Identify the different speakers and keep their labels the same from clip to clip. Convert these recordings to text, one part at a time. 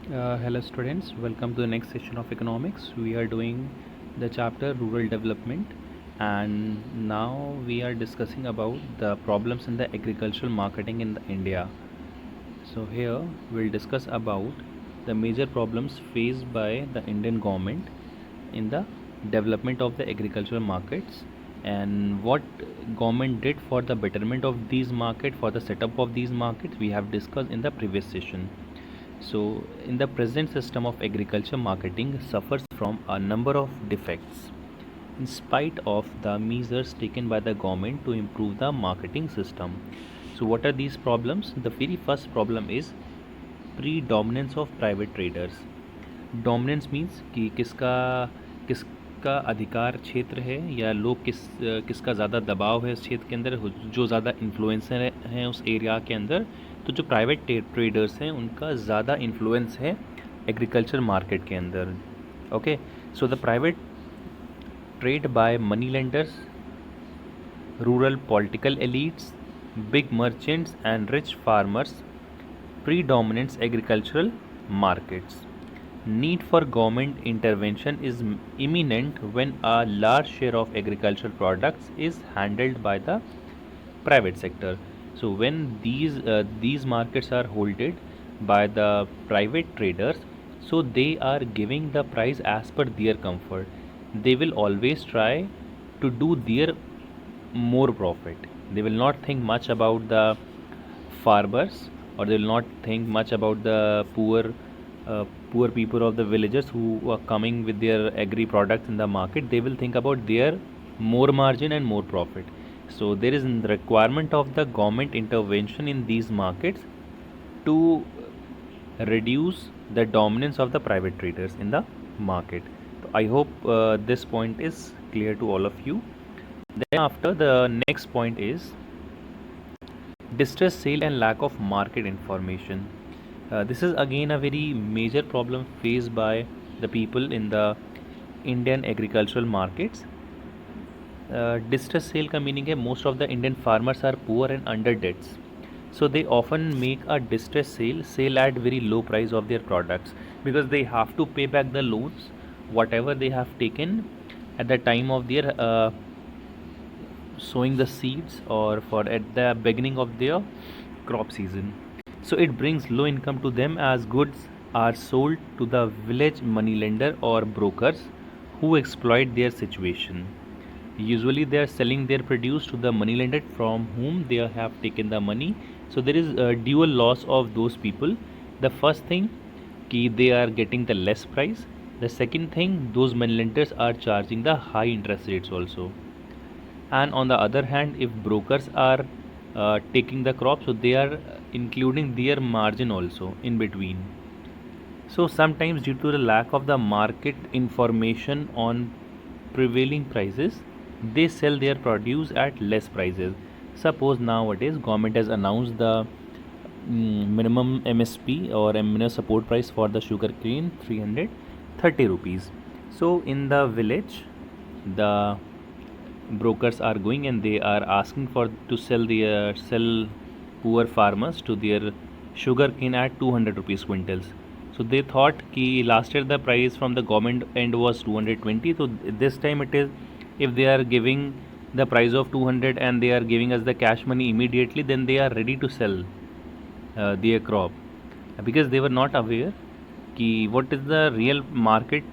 Speaker 1: Hello students, welcome to the next session of economics. We are doing the chapter rural development, and now we are discussing about the problems in the agricultural marketing in India. So here we'll discuss about the major problems faced by the Indian government in the development of the agricultural markets and what government did for the betterment of these markets, for the setup of these markets we have discussed in the previous session. So, in the present system of agriculture marketing suffers from a number of defects in spite of the measures taken by the government to improve the marketing system. So, what are these problems? The very first problem is predominance of private traders. Dominance means कि किसका अधिकार क्षेत्र है या लोग किसका ज़्यादा दबाव है इस क्षेत्र के अंदर, जो ज़्यादा इन्फ्लुएंसर हैं उस एरिया के अंदर। तो जो प्राइवेट ट्रेडर्स हैं उनका ज़्यादा इन्फ्लुएंस है एग्रीकल्चर मार्केट के अंदर। Okay, so the private trade by money lenders, rural political elites, big merchants and rich farmers predominates agricultural markets. Need for government intervention is imminent when a large share of agricultural products is handled by the private sector. So when these markets are holded by the private traders, so they are giving the price as per their comfort. They will always try to do their more profit. They will not think much about the farmers, or they will not think much about the poor people of the villagers who are coming with their agri products in the market. They will think about their more margin and more profit. So there is a requirement of the government intervention in these markets to reduce the dominance of the private traders in the market. So I hope this point is clear to all of you. Then after, the next point is distress sale and lack of market information. This is again a very major problem faced by the people in the Indian agricultural markets. Distress sale का meaning है most of the Indian farmers are poor and under debts, so they often make a distress sale at very low price of their products, because they have to pay back the loans whatever they have taken at the time of their sowing the seeds, or for at the beginning of their crop season. So it brings low income to them as goods are sold to the village moneylender or brokers who exploit their situation. Usually they are selling their produce to the moneylender from whom they have taken the money. So there is a dual loss of those people. The first thing, कि they are getting the less price. The second thing, those moneylenders are charging the high interest rates also. And on the other hand, if brokers are taking the crop, so they are including their margin also in between. So sometimes due to the lack of the market information on prevailing prices, they sell their produce at less prices. Suppose nowadays government has announced the minimum MSP or minimum support price for the sugar cane 330 rupees. So in the village, the brokers are going and they are asking for to sell poor farmers to their sugar cane at 200 rupees quintals. So they thought कि last year the price from the government end was 220, so this time it is, if they are giving the price of 200 and they are giving us the cash money immediately, then they are ready to sell their crop, because they were not aware कि what is the real market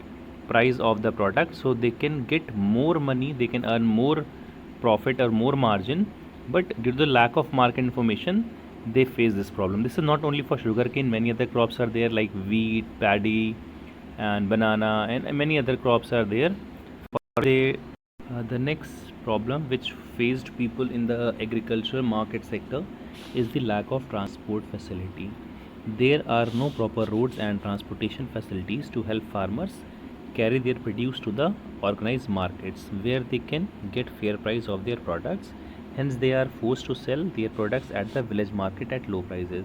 Speaker 1: price of the product, so they can get more money, they can earn more profit or more margin. But due to the lack of market information, they face this problem. This is not only for sugarcane, many other crops are there like wheat, paddy and banana, and many other crops are there. The next problem which faced people in the agricultural market sector is the lack of transport facility. There are no proper roads and transportation facilities to help farmers carry their produce to the organized markets where they can get fair price of their products. Hence they are forced to sell their products at the village market at low prices.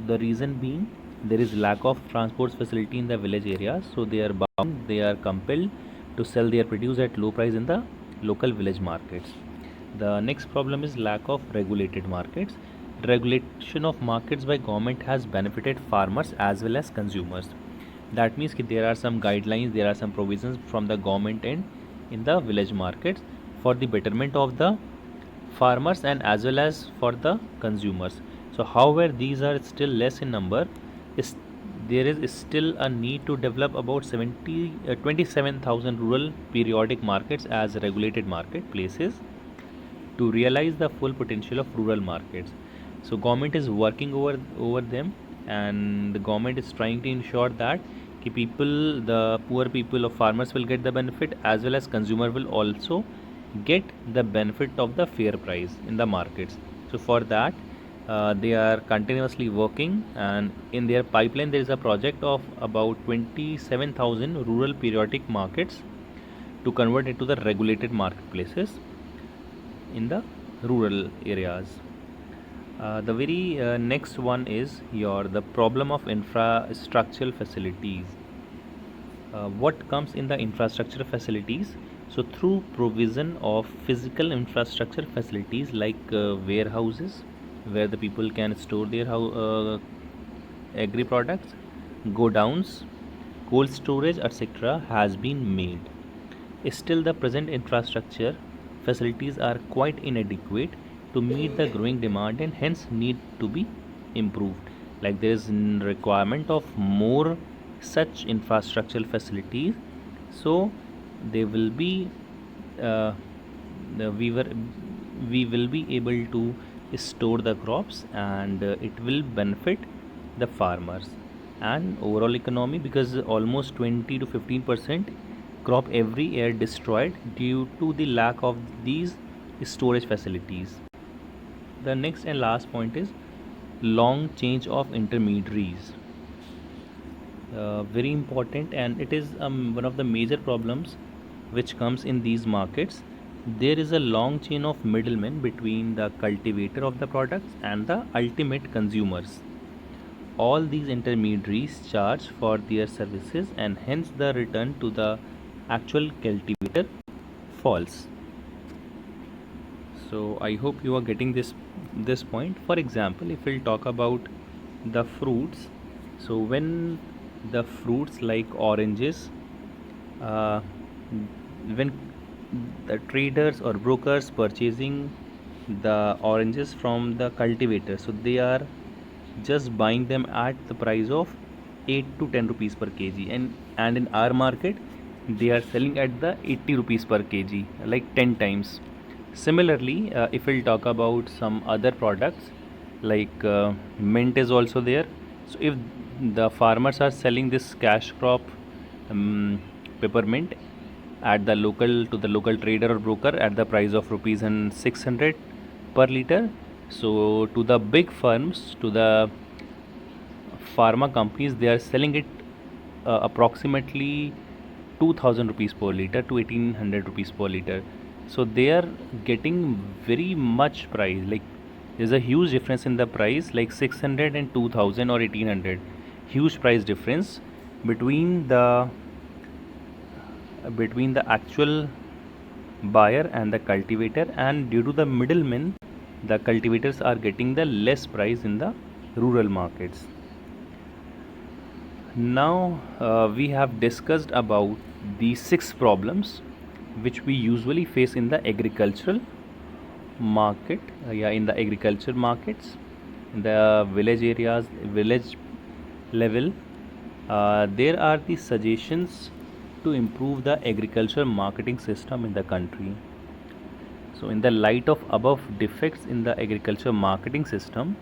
Speaker 1: The reason being, there is lack of transport facility in the village areas, so they are compelled to sell their produce at low price in the local village markets. The next problem is lack of regulated markets. Regulation of markets by government has benefited farmers as well as consumers. That means कि there are some guidelines, there are some provisions from the government end in the village markets for the betterment of the farmers and as well as for the consumers. So however these are still less in number, is there is still a need to develop about 27,000 rural periodic markets as regulated marketplaces to realize the full potential of rural markets. So government is working over them, and the government is trying to ensure that the poor people of farmers will get the benefit as well as consumer will also get the benefit of the fair price in the markets. So for that they are continuously working, and in their pipeline there is a project of about 27,000 rural periodic markets to convert into the regulated marketplaces in the rural areas. The very next one is the problem of infrastructural facilities. What comes in the infrastructure facilities? So through provision of physical infrastructure facilities like warehouses where the people can store their agri products, go downs, cold storage, etc. has been made. Still, the present infrastructure facilities are quite inadequate to meet the growing demand and hence need to be improved. Like there is requirement of more such infrastructural facilities, so they will be uh, we were we will be able to store the crops, and it will benefit the farmers and overall economy, because almost 20 to 15% crop every year destroyed due to the lack of these storage facilities. The next and last point is long change of intermediaries. Very important, and it is one of the major problems which comes in these markets. There is a long chain of middlemen between the cultivator of the products and the ultimate consumers. All these intermediaries charge for their services, and hence the return to the actual cultivator falls. So I hope you are getting this point. For example, if we'll talk about the fruits, so when the fruits like oranges, uh, when the traders or brokers purchasing the oranges from the cultivator, so they are just buying them at the price of 8 to 10 rupees per kg, and in our market they are selling at the 80 rupees per kg, like 10 times. Similarly, if we'll talk about some other products like mint is also there. So if the farmers are selling this cash crop peppermint at the local trader or broker at the price of rupees and 600 per liter, so to the big firms, to the pharma companies, they are selling it approximately 2000 rupees per liter to 1800 rupees per liter. So they are getting very much price, like there's a huge difference in the price, like 600 and 2000 or 1800, huge price difference between the actual buyer and the cultivator, and due to the middlemen the cultivators are getting the less price in the rural markets. Now we have discussed about the 6 problems which we usually face in the agricultural market, in the agriculture markets, in the village areas, village level. There are the suggestions to improve the agricultural marketing system in the country. So, in the light of above defects in the agriculture marketing system,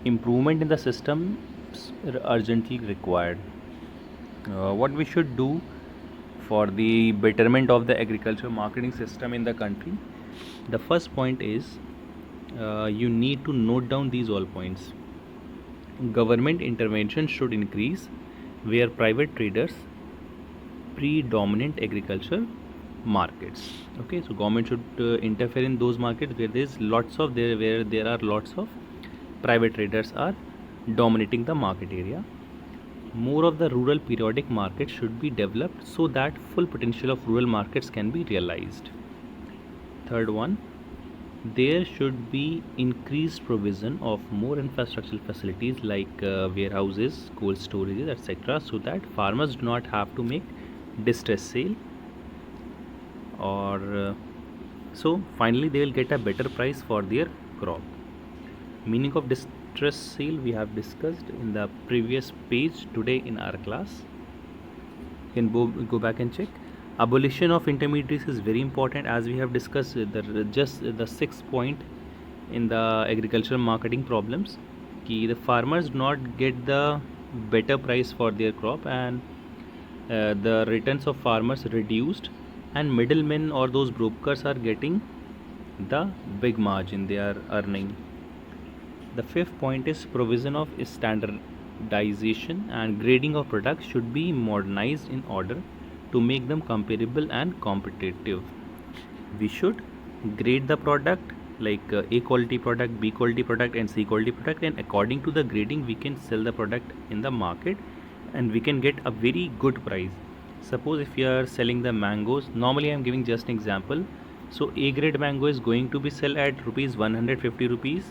Speaker 1: improvement in the system is urgently required. What we should do for the betterment of the agriculture marketing system in the country? The first point is you need to note down these all points. Government intervention should increase where private traders predominant agriculture markets. Okay, so government should interfere in those markets where there are lots of private traders are dominating the market area. More of the rural periodic markets should be developed so that full potential of rural markets can be realized. Third one, there should be increased provision of more infrastructural facilities like warehouses, cold storages, etc., so that farmers do not have to make distress sale, or so finally they will get a better price for their crop. Meaning of distress sale we have discussed in the previous page today in our class. You can go back and check. Abolition of intermediaries is very important, as we have discussed the sixth point in the agricultural marketing problems. The farmers do not get the better price for their crop, and the returns of farmers reduced, and middlemen or those brokers are getting the big margin they are earning. The fifth point is provision of standardization and grading of products should be modernized in order to make them comparable and competitive. We should grade the product like A quality product, B quality product, and C quality product, and according to the grading we can sell the product in the market and we can get a very good price. Suppose if you are selling the mangoes, normally I am giving just an example. So A grade mango is going to be sell at rupees 150 rupees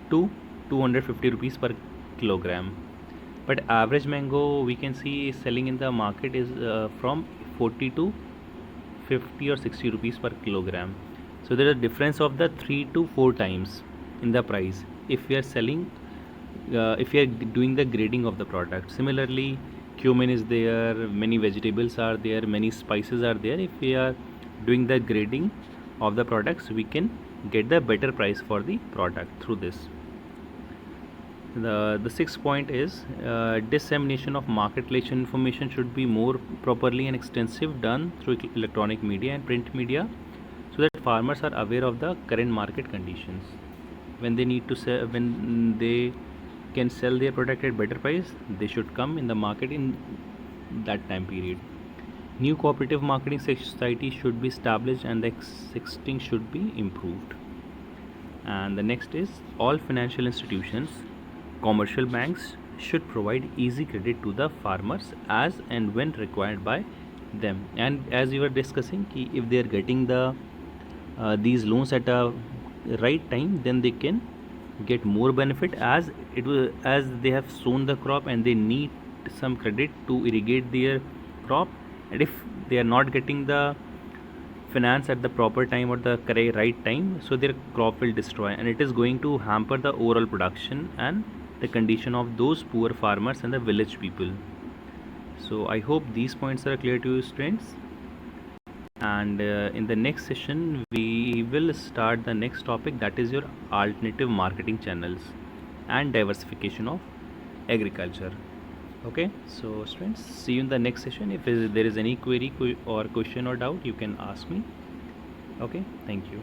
Speaker 1: to 250 rupees per kilogram, but average mango we can see selling in the market is from 40 to 50 or 60 rupees per kilogram. So there is a difference of the 3 to 4 times in the price if we are selling, if we are doing the grading of the product. Similarly, cumin is there, many vegetables are there, many spices are there. If we are doing the grading of the products, we can get the better price for the product through this. The sixth point is dissemination of market relation information should be more properly and extensive done through electronic media and print media, so that farmers are aware of the current market conditions. When they need to sell, when they can sell their product at better price, they should come in the market in that time period. New cooperative marketing society should be established and the existing should be improved. And the next is all financial institutions, commercial banks should provide easy credit to the farmers as and when required by them. And as we were discussing, if they are getting the these loans at a right time, then they can get more benefit, as as they have sown the crop and they need some credit to irrigate their crop. And if they are not getting the finance at the proper time or the right time, so their crop will destroy, and it is going to hamper the overall production and the condition of those poor farmers and the village people. So I hope these points are clear to you, students. And in the next session we will start the next topic, that is your alternative marketing channels and diversification of agriculture. Okay, so students, see you in the next session. If there is any query or question or doubt, you can ask me. Okay, thank you.